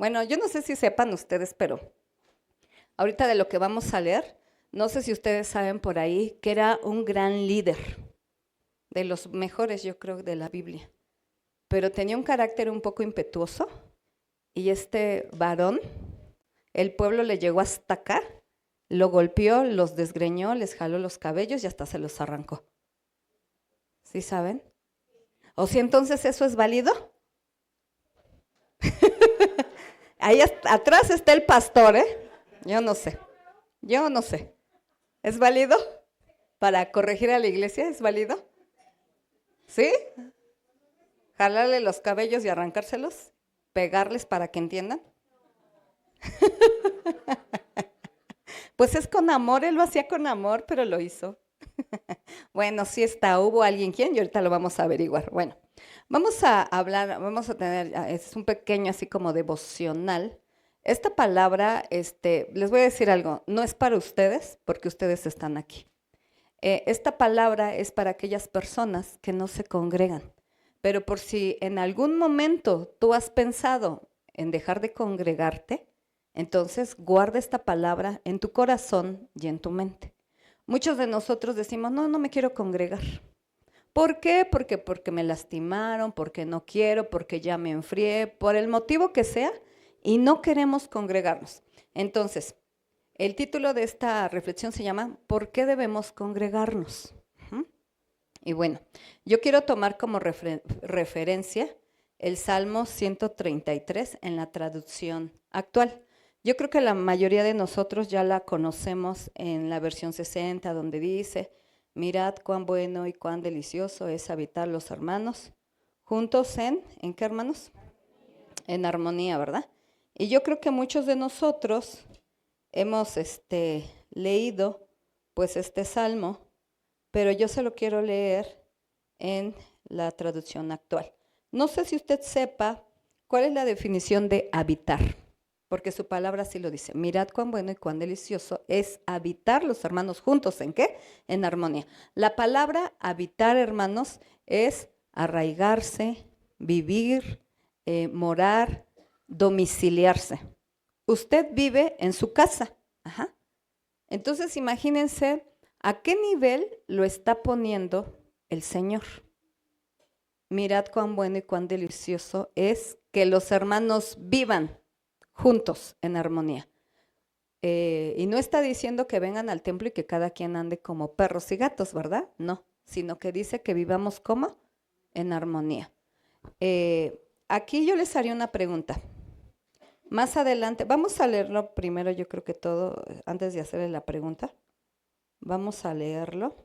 Bueno, yo no sé si sepan ustedes, pero ahorita de lo que vamos a leer, no sé si ustedes saben por ahí que era un gran líder, de los mejores yo creo de la Biblia, pero tenía un carácter un poco impetuoso y este varón, el pueblo le llegó hasta acá, lo golpeó, los desgreñó, les jaló los cabellos y hasta se los arrancó. ¿Sí saben? O si entonces eso es válido. Ahí atrás está el pastor, ¿eh? Yo no sé. ¿Es válido? ¿Para corregir a la iglesia es válido? ¿Sí? ¿Jalarle los cabellos y arrancárselos? ¿Pegarles para que entiendan? Pues es con amor, él lo hacía con amor, pero lo hizo. Bueno, sí está, hubo alguien quien y ahorita lo vamos a averiguar. Bueno, vamos a hablar, vamos a tener, es un pequeño así como devocional. Esta palabra, les voy a decir algo, no es para ustedes porque ustedes están aquí. Esta palabra es para aquellas personas que no se congregan, pero por si en algún momento tú has pensado en dejar de congregarte, entonces guarda esta palabra en tu corazón y en tu mente. Muchos de nosotros decimos, no, no me quiero congregar. ¿Por qué? Porque me lastimaron, porque no quiero, porque ya me enfrié, por el motivo que sea, y no queremos congregarnos. Entonces, el título de esta reflexión se llama ¿Por qué debemos congregarnos? Y bueno, yo quiero tomar como referencia el Salmo 133 en la traducción actual. Yo creo que la mayoría de nosotros ya la conocemos en la versión 60, donde dice, mirad cuán bueno y cuán delicioso es habitar los hermanos juntos ¿en qué hermanos? En armonía, ¿verdad? Y yo creo que muchos de nosotros hemos leído pues este salmo, pero yo se lo quiero leer en la traducción actual. No sé si usted sepa cuál es la definición de habitar, porque su palabra sí lo dice. Mirad cuán bueno y cuán delicioso es habitar los hermanos juntos. ¿En qué? En armonía. La palabra habitar, hermanos, es arraigarse, vivir, morar, domiciliarse. Usted vive en su casa. Ajá. Entonces imagínense a qué nivel lo está poniendo el Señor. Mirad cuán bueno y cuán delicioso es que los hermanos vivan juntos en armonía. Y no está diciendo que vengan al templo y que cada quien ande como perros y gatos, ¿verdad? No, sino que dice que vivamos como en armonía. Aquí yo les haría una pregunta. Más adelante, vamos a leerlo primero, yo creo que todo, antes de hacerle la pregunta. Vamos a leerlo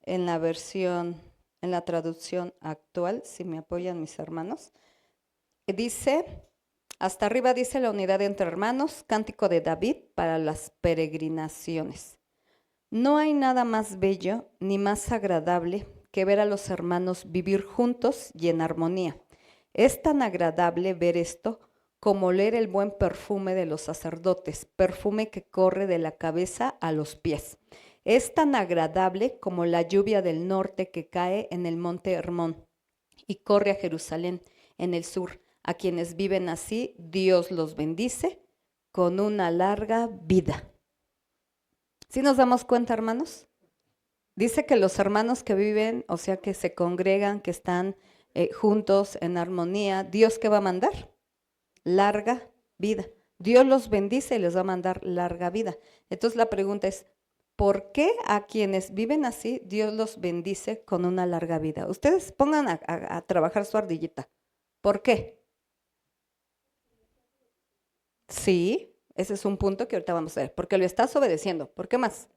en la versión, en la traducción actual, si me apoyan mis hermanos. Dice, hasta arriba dice la unidad entre hermanos, cántico de David para las peregrinaciones. No hay nada más bello ni más agradable que ver a los hermanos vivir juntos y en armonía. Es tan agradable ver esto como oler el buen perfume de los sacerdotes, perfume que corre de la cabeza a los pies. Es tan agradable como la lluvia del norte que cae en el monte Hermón y corre a Jerusalén en el sur. A quienes viven así, Dios los bendice con una larga vida. ¿Sí nos damos cuenta, hermanos? Dice que los hermanos que viven, o sea, que se congregan, que están juntos en armonía, ¿Dios qué va a mandar? Larga vida. Dios los bendice y les va a mandar larga vida. Entonces la pregunta es, ¿por qué a quienes viven así Dios los bendice con una larga vida? Ustedes pongan a trabajar su ardillita. ¿Por qué? Sí, ese es un punto que ahorita vamos a ver. Porque lo estás obedeciendo. ¿Por qué más?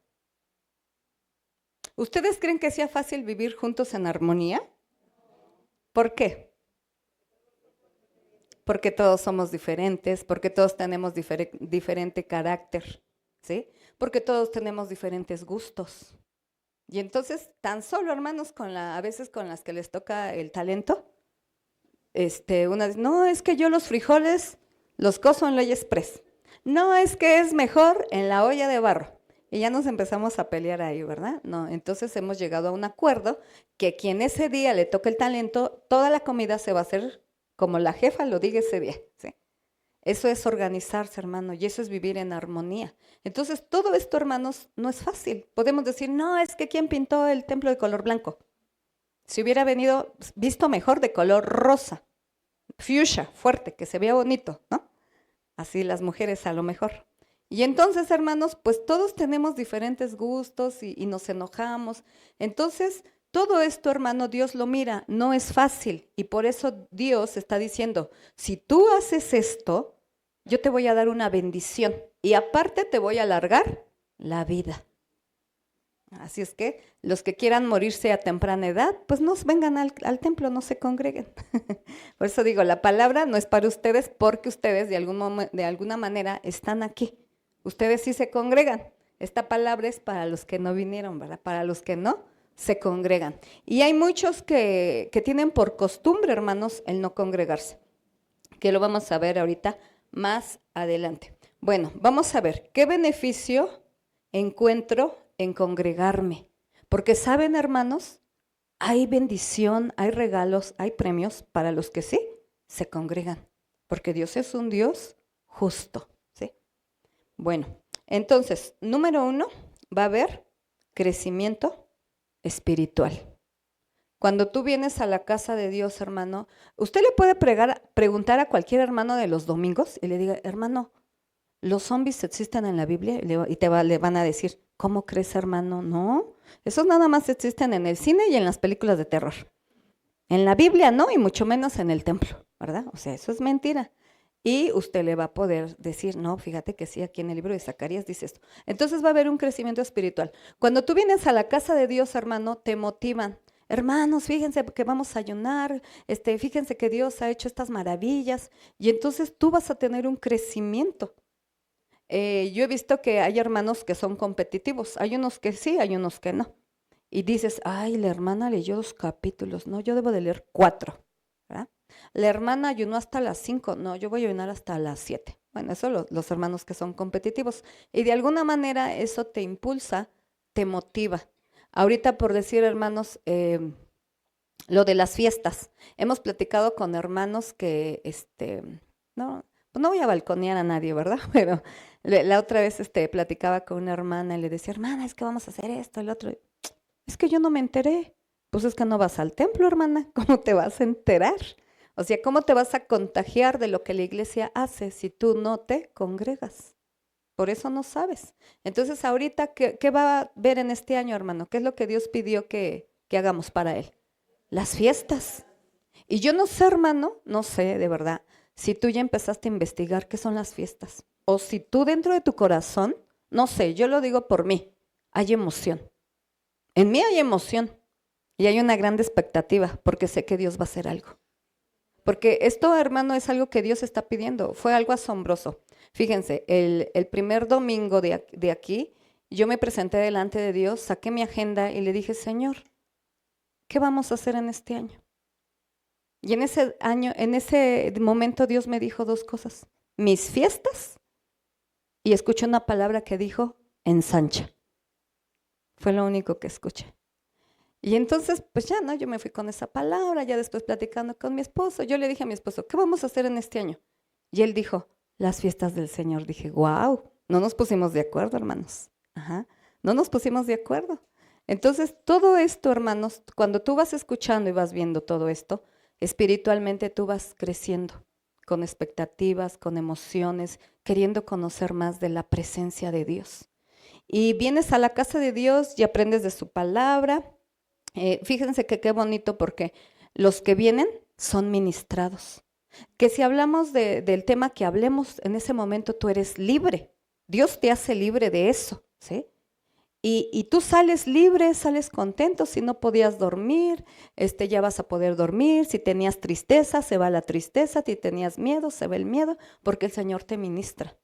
¿Ustedes creen que sea fácil vivir juntos en armonía? ¿Por qué? Porque todos somos diferentes, porque todos tenemos diferente carácter, ¿sí? Porque todos tenemos diferentes gustos. Y entonces, tan solo, hermanos, a veces con las que les toca el talento, una dice, no, es que yo los frijoles los cozo en la olla express. No, es que es mejor en la olla de barro. Y ya nos empezamos a pelear ahí, ¿verdad? No, entonces hemos llegado a un acuerdo que quien ese día le toca el talento, toda la comida se va a hacer como la jefa lo diga ese día, ¿sí? Eso es organizarse, hermano, y eso es vivir en armonía. Entonces, todo esto, hermanos, no es fácil. Podemos decir, no, es que ¿quién pintó el templo de color blanco? Si hubiera venido visto mejor de color rosa, fuchsia, fuerte, que se vea bonito, ¿no? Así las mujeres a lo mejor. Y entonces, hermanos, pues todos tenemos diferentes gustos y nos enojamos. Entonces, todo esto, hermano, Dios lo mira, no es fácil. Y por eso Dios está diciendo, si tú haces esto, yo te voy a dar una bendición. Y aparte te voy a alargar la vida. Así es que los que quieran morirse a temprana edad, pues no vengan al templo, no se congreguen. Por eso digo, la palabra no es para ustedes porque ustedes de alguna manera están aquí. Ustedes sí se congregan. Esta palabra es para los que no vinieron, ¿verdad? Para los que no se congregan. Y hay muchos que tienen por costumbre, hermanos, el no congregarse, que lo vamos a ver ahorita más adelante. Bueno, vamos a ver qué beneficio encuentro en congregarme. Porque saben, hermanos, hay bendición, hay regalos, hay premios para los que sí se congregan. Porque Dios es un Dios justo, ¿sí? Bueno, entonces, número 1, va a haber crecimiento espiritual. Cuando tú vienes a la casa de Dios, hermano, usted le puede preguntar a cualquier hermano de los domingos y le diga, hermano, ¿los zombies existen en la Biblia? Y le van a decir, ¿cómo crees, hermano? No, esos nada más existen en el cine y en las películas de terror. En la Biblia no, y mucho menos en el templo, ¿verdad? O sea, eso es mentira. Y usted le va a poder decir, no, fíjate que sí, aquí en el libro de Zacarías dice esto. Entonces va a haber un crecimiento espiritual. Cuando tú vienes a la casa de Dios, hermano, te motivan. Hermanos, fíjense que vamos a ayunar, fíjense que Dios ha hecho estas maravillas. Y entonces tú vas a tener un crecimiento. Yo he visto que hay hermanos que son competitivos, hay unos que sí, hay unos que no. Y dices, ay, la hermana leyó 2 capítulos, no, yo debo de leer 4, ¿verdad? La hermana ayunó hasta las 5, no, yo voy a ayunar hasta las 7. Bueno, eso los hermanos que son competitivos. Y de alguna manera eso te impulsa, te motiva. Ahorita por decir, hermanos, lo de las fiestas. Hemos platicado con hermanos que, no, pues no voy a balconear a nadie, ¿verdad? Pero la otra vez platicaba con una hermana y le decía, hermana, es que vamos a hacer esto, el otro. Es que yo no me enteré. Pues es que no vas al templo, hermana. ¿Cómo te vas a enterar? O sea, ¿cómo te vas a contagiar de lo que la iglesia hace si tú no te congregas? Por eso no sabes. Entonces, ahorita, ¿qué va a ver en este año, hermano? ¿Qué es lo que Dios pidió que hagamos para Él? Las fiestas. Y yo no sé, hermano, no sé de verdad, si tú ya empezaste a investigar qué son las fiestas. O si tú dentro de tu corazón, no sé, yo lo digo por mí, hay emoción. En mí hay emoción y hay una gran expectativa porque sé que Dios va a hacer algo. Porque esto, hermano, es algo que Dios está pidiendo. Fue algo asombroso. Fíjense, el primer domingo de aquí, yo me presenté delante de Dios, saqué mi agenda y le dije, Señor, ¿qué vamos a hacer en este año? Y en ese momento Dios me dijo 2 cosas. Mis fiestas y escuché una palabra que dijo ensancha. Fue lo único que escuché. Y entonces, pues ya, ¿no? Yo me fui con esa palabra, ya después platicando con mi esposo. Yo le dije a mi esposo, ¿qué vamos a hacer en este año? Y él dijo, las fiestas del Señor. Dije, wow, no nos pusimos de acuerdo, hermanos. Ajá, no nos pusimos de acuerdo. Entonces, todo esto, hermanos, cuando tú vas escuchando y vas viendo todo esto, espiritualmente tú vas creciendo con expectativas, con emociones, queriendo conocer más de la presencia de Dios. Y vienes a la casa de Dios y aprendes de su palabra. Fíjense que qué bonito porque los que vienen son ministrados. Que si hablamos del tema que hablemos en ese momento, tú eres libre. Dios te hace libre de eso, ¿sí? Y tú sales libre, sales contento. Si no podías dormir, ya vas a poder dormir. Si tenías tristeza, se va la tristeza. Si tenías miedo, se va el miedo, porque el Señor te ministra.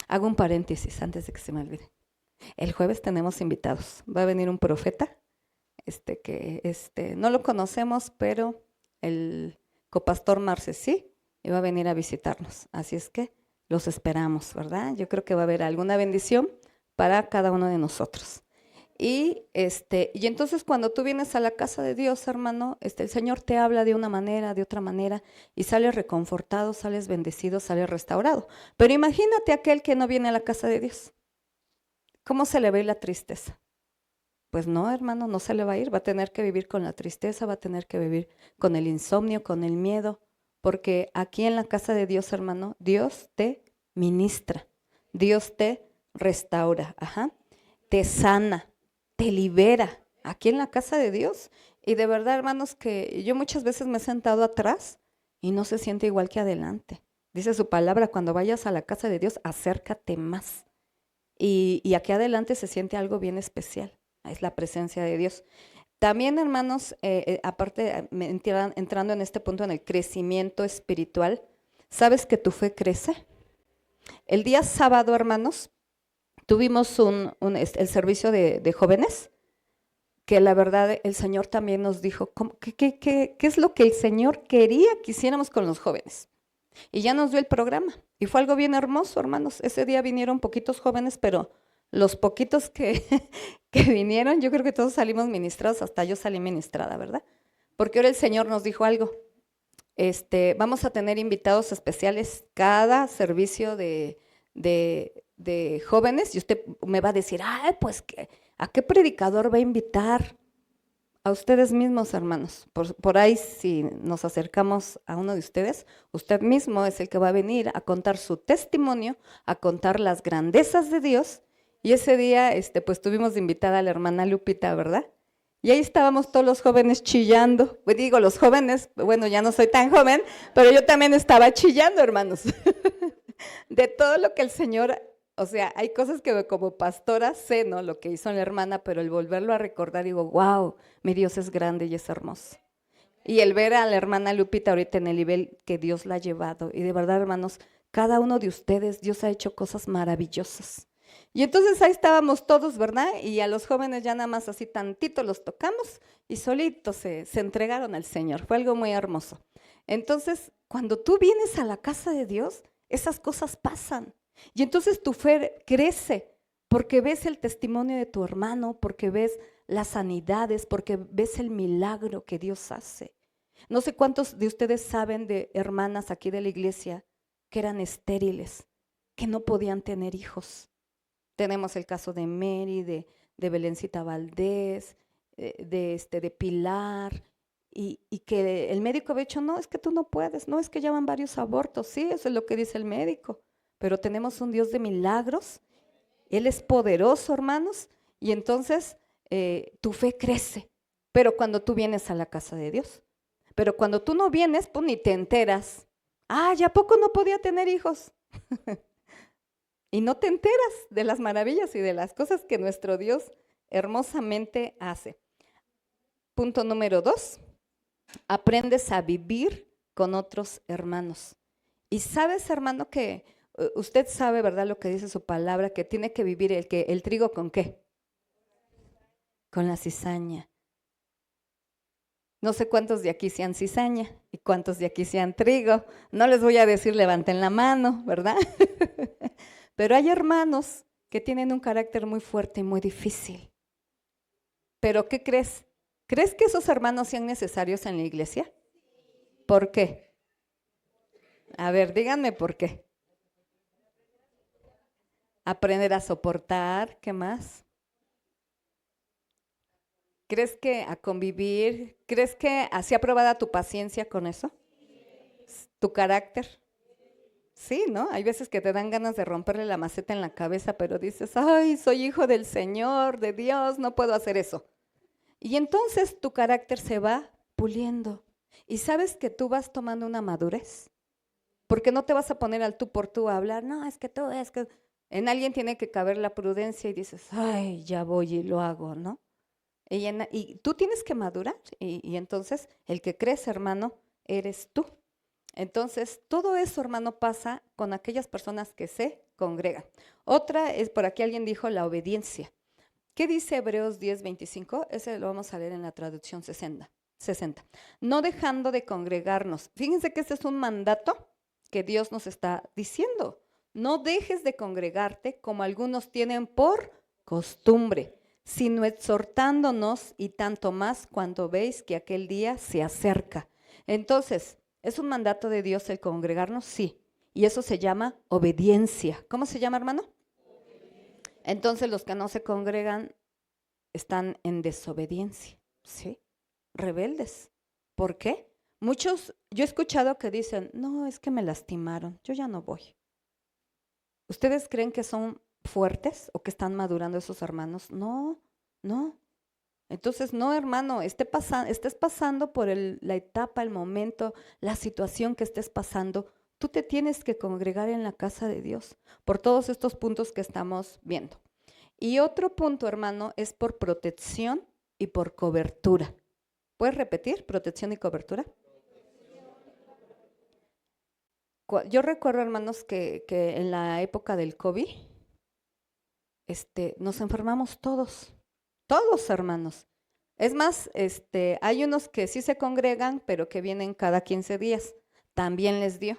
Hago un paréntesis antes de que se me olvide. El jueves tenemos invitados. Va a venir un profeta, que no lo conocemos, pero el copastor Marce sí, y va a venir a visitarnos. Así es que los esperamos, ¿verdad? Yo creo que va a haber alguna bendición para cada uno de nosotros. Y entonces cuando tú vienes a la casa de Dios, hermano, el Señor te habla de una manera, de otra manera, y sales reconfortado, sales bendecido, sales restaurado. Pero imagínate aquel que no viene a la casa de Dios. ¿Cómo se le ve la tristeza? Pues no, hermano, no se le va a ir, va a tener que vivir con la tristeza, va a tener que vivir con el insomnio, con el miedo, porque aquí en la casa de Dios, hermano, Dios te ministra, Dios te restaura, ajá, te sana, te libera, aquí en la casa de Dios. Y de verdad, hermanos, que yo muchas veces me he sentado atrás y no se siente igual que adelante. Dice su palabra, cuando vayas a la casa de Dios, acércate más. Y aquí adelante se siente algo bien especial, es la presencia de Dios. También, hermanos, aparte, entrando en este punto, en el crecimiento espiritual, ¿sabes que tu fe crece? El día sábado, hermanos, tuvimos el servicio de jóvenes, que la verdad el Señor también nos dijo, ¿qué es lo que el Señor quería que hiciéramos con los jóvenes? Y ya nos dio el programa. Y fue algo bien hermoso, hermanos. Ese día vinieron poquitos jóvenes, pero los poquitos que, que vinieron, yo creo que todos salimos ministrados, hasta yo salí ministrada, ¿verdad? Porque ahora el Señor nos dijo algo. Vamos a tener invitados especiales cada servicio de jóvenes, y usted me va a decir, ay, pues, ¿a qué predicador va a invitar? A ustedes mismos, hermanos. Por ahí, si nos acercamos a uno de ustedes, usted mismo es el que va a venir a contar su testimonio, a contar las grandezas de Dios. Y ese día, pues tuvimos de invitada a la hermana Lupita, ¿verdad? Y ahí estábamos todos los jóvenes chillando. Pues digo, los jóvenes, bueno, ya no soy tan joven, pero yo también estaba chillando, hermanos, de todo lo que el Señor, o sea, hay cosas que como pastora sé, ¿no? Lo que hizo la hermana, pero el volverlo a recordar, digo, wow, mi Dios es grande y es hermoso. Y el ver a la hermana Lupita ahorita en el nivel que Dios la ha llevado, y de verdad, hermanos, cada uno de ustedes, Dios ha hecho cosas maravillosas. Y entonces ahí estábamos todos, ¿verdad? Y a los jóvenes ya nada más así tantito los tocamos y solitos se entregaron al Señor. Fue algo muy hermoso. Entonces, cuando tú vienes a la casa de Dios, esas cosas pasan. Y entonces tu fe crece porque ves el testimonio de tu hermano, porque ves las sanidades, porque ves el milagro que Dios hace. No sé cuántos de ustedes saben de hermanas aquí de la iglesia que eran estériles, que no podían tener hijos. Tenemos el caso de Mary, de Belencita Valdés, de Pilar, y que el médico había dicho, no, es que tú no puedes, no, es que ya van varios abortos, sí, eso es lo que dice el médico, pero tenemos un Dios de milagros, Él es poderoso, hermanos, y entonces tu fe crece, pero cuando tú vienes a la casa de Dios, pero cuando tú no vienes, pues ni te enteras, ¿ya poco no podía tener hijos? Y no te enteras de las maravillas y de las cosas que nuestro Dios hermosamente hace. Punto número 2, aprendes a vivir con otros hermanos. Y sabes, hermano, que usted sabe, ¿verdad? Lo que dice su palabra, que tiene que vivir el trigo ¿con qué? Con la cizaña. No sé cuántos de aquí sean cizaña y cuántos de aquí sean trigo. No les voy a decir levanten la mano, ¿verdad? Pero hay hermanos que tienen un carácter muy fuerte y muy difícil. ¿Pero qué crees? ¿Crees que esos hermanos sean necesarios en la iglesia? ¿Por qué? A ver, díganme por qué. Aprender a soportar, ¿qué más? ¿Crees que a convivir? ¿Crees que así aprobada tu paciencia con eso? ¿Tu carácter? Sí, ¿no? Hay veces que te dan ganas de romperle la maceta en la cabeza, pero dices, ay, soy hijo del Señor, de Dios, no puedo hacer eso. Y entonces tu carácter se va puliendo. Y sabes que tú vas tomando una madurez. Porque no te vas a poner al tú por tú a hablar, no, es que tú, es que... En alguien tiene que caber la prudencia y dices, ay, ya voy y lo hago, ¿no? Y tú tienes que madurar. Y entonces el que crece, hermano, eres tú. Entonces, todo eso, hermano, pasa con aquellas personas que se congregan. Otra es, por aquí alguien dijo, la obediencia. ¿Qué dice Hebreos 10:25? Ese lo vamos a leer en la traducción 60. No dejando de congregarnos. Fíjense que este es un mandato que Dios nos está diciendo. No dejes de congregarte como algunos tienen por costumbre, sino exhortándonos y tanto más cuando veis que aquel día se acerca. Entonces, ¿es un mandato de Dios el congregarnos? Sí. Y eso se llama obediencia. ¿Cómo se llama, hermano? Entonces, los que no se congregan están en desobediencia, ¿sí? Rebeldes. ¿Por qué? Muchos, yo he escuchado que dicen, no, es que me lastimaron, yo ya no voy. ¿Ustedes creen que son fuertes o que están madurando esos hermanos? No, no. Entonces, no, hermano, estés pasando por la etapa, el momento, la situación que estés pasando, tú te tienes que congregar en la casa de Dios por todos estos puntos que estamos viendo. Y otro punto, hermano, es por protección y por cobertura. ¿Puedes repetir? Protección y cobertura. Yo recuerdo, hermanos, que en la época del COVID, nos enfermamos todos, hermanos. Es más, hay unos que sí se congregan, pero que vienen cada 15 días. También les dio.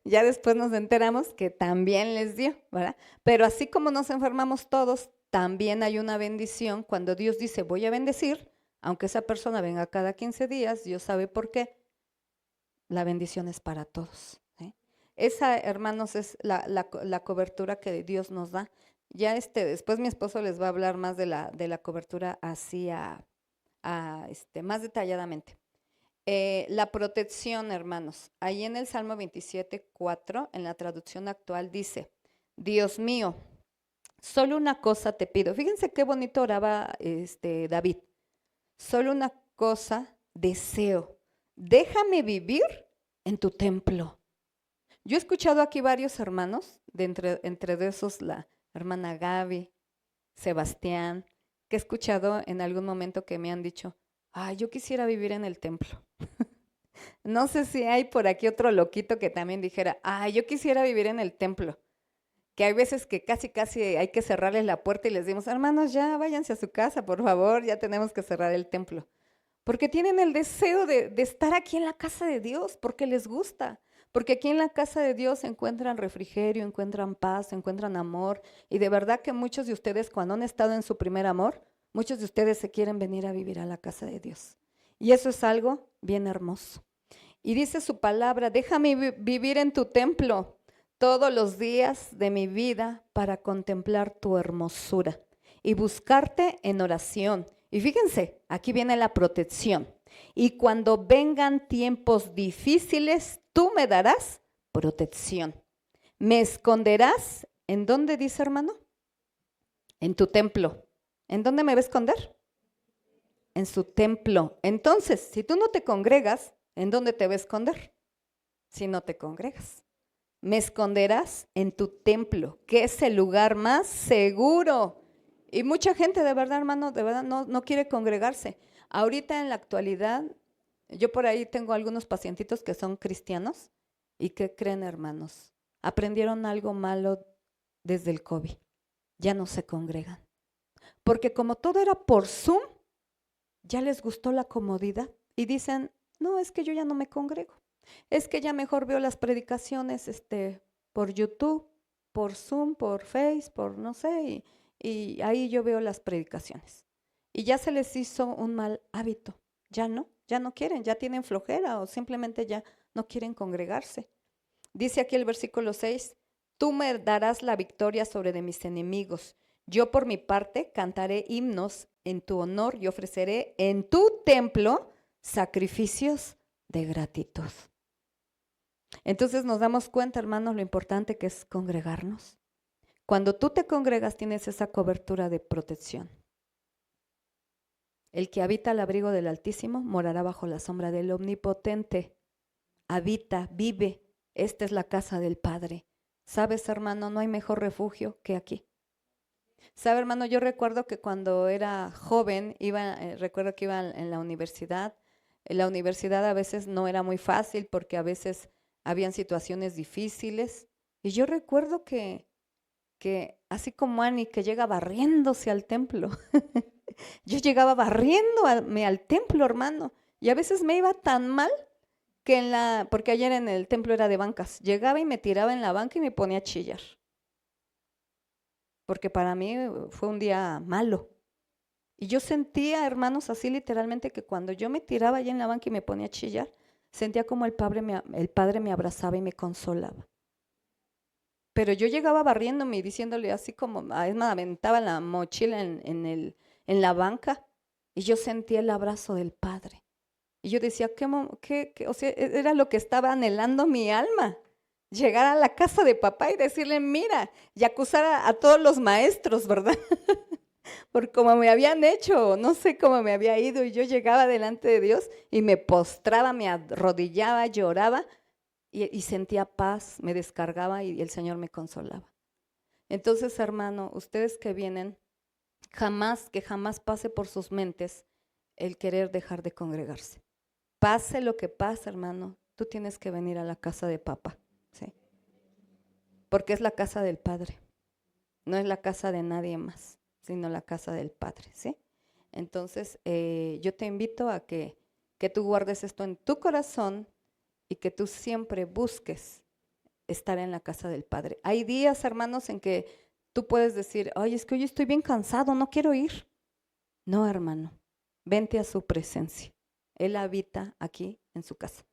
Ya después nos enteramos que también les dio, ¿verdad? Pero así como nos enfermamos todos, también hay una bendición. Cuando Dios dice, voy a bendecir, aunque esa persona venga cada 15 días, Dios sabe por qué. La bendición es para todos. ¿Sí? Esa, hermanos, es la cobertura que Dios nos da. Ya después mi esposo les va a hablar más de la cobertura así más detalladamente. La protección, hermanos. Ahí en el Salmo 27:4, en la traducción actual, dice, Dios mío, solo una cosa te pido. Fíjense qué bonito oraba David. Solo una cosa deseo. Déjame vivir en tu templo. Yo he escuchado aquí varios hermanos, entre de esos la hermana Gaby, Sebastián, que he escuchado en algún momento que me han dicho, yo quisiera vivir en el templo. No sé si hay por aquí otro loquito que también dijera, yo quisiera vivir en el templo. Que hay veces que casi hay que cerrarles la puerta y les decimos, hermanos, ya váyanse a su casa, por favor, ya tenemos que cerrar el templo. Porque tienen el deseo de estar aquí en la casa de Dios, porque les gusta. Porque aquí en la casa de Dios encuentran refrigerio, encuentran paz, encuentran amor. Y de verdad que muchos de ustedes, cuando han estado en su primer amor, muchos de ustedes se quieren venir a vivir a la casa de Dios. Y eso es algo bien hermoso. Y dice su palabra, déjame vivir en tu templo todos los días de mi vida para contemplar tu hermosura y buscarte en oración. Y fíjense, aquí viene la protección. Y cuando vengan tiempos difíciles, tú me darás protección. Me esconderás, ¿en dónde dice, hermano? En tu templo. ¿En dónde me va a esconder? En su templo. Entonces, si tú no te congregas, ¿en dónde te va a esconder? Si no te congregas. Me esconderás en tu templo, que es el lugar más seguro. Y mucha gente, de verdad, hermano, de verdad no quiere congregarse. Ahorita en la actualidad, yo por ahí tengo algunos pacientitos que son cristianos y ¿qué creen, hermanos? Aprendieron algo malo desde el COVID. Ya no se congregan. Porque como todo era por Zoom, ya les gustó la comodidad y dicen, no, es que yo ya no me congrego. Es que ya mejor veo las predicaciones por YouTube, por Zoom, por Face, por no sé, y ahí yo veo las predicaciones. Y ya se les hizo un mal hábito. Ya no quieren, ya tienen flojera o simplemente ya no quieren congregarse. Dice aquí el versículo 6, tú me darás la victoria sobre de mis enemigos. Yo por mi parte cantaré himnos en tu honor y ofreceré en tu templo sacrificios de gratitud. Entonces nos damos cuenta, hermanos, lo importante que es congregarnos. Cuando tú te congregas tienes esa cobertura de protección. El que habita al abrigo del Altísimo morará bajo la sombra del Omnipotente. Habita, vive. Esta es la casa del Padre. ¿Sabes, hermano? No hay mejor refugio que aquí. ¿Sabe, hermano? Yo recuerdo que cuando era joven, recuerdo que iba en la universidad. En la universidad a veces no era muy fácil porque a veces habían situaciones difíciles. Y yo recuerdo que así como Annie, que llega barriéndose al templo, yo llegaba barriéndome al templo, hermano. Y a veces me iba tan mal que porque ayer en el templo era de bancas, llegaba y me tiraba en la banca y me ponía a chillar. Porque para mí fue un día malo. Y yo sentía, hermanos, así literalmente que cuando yo me tiraba allá en la banca y me ponía a chillar, sentía como el padre me abrazaba y me consolaba. Pero yo llegaba barriéndome y diciéndole así como, es más, aventaba la mochila en la banca y yo sentía el abrazo del Padre. Y yo decía, O sea, era lo que estaba anhelando mi alma. Llegar a la casa de papá y decirle, mira, y acusar a todos los maestros, ¿verdad? Por cómo me habían hecho, no sé cómo me había ido, y yo llegaba delante de Dios y me postraba, me arrodillaba, lloraba y sentía paz, me descargaba y el Señor me consolaba. Entonces, hermano, ustedes que vienen, que jamás pase por sus mentes el querer dejar de congregarse. Pase lo que pase, hermano, tú tienes que venir a la casa de papá, ¿sí? Porque es la casa del Padre, no es la casa de nadie más, sino la casa del Padre, ¿sí? Entonces, yo te invito a que tú guardes esto en tu corazón y que tú siempre busques estar en la casa del Padre. Hay días, hermanos, en que tú puedes decir, ay, es que hoy estoy bien cansado, no quiero ir. No, hermano, vente a su presencia. Él habita aquí en su casa.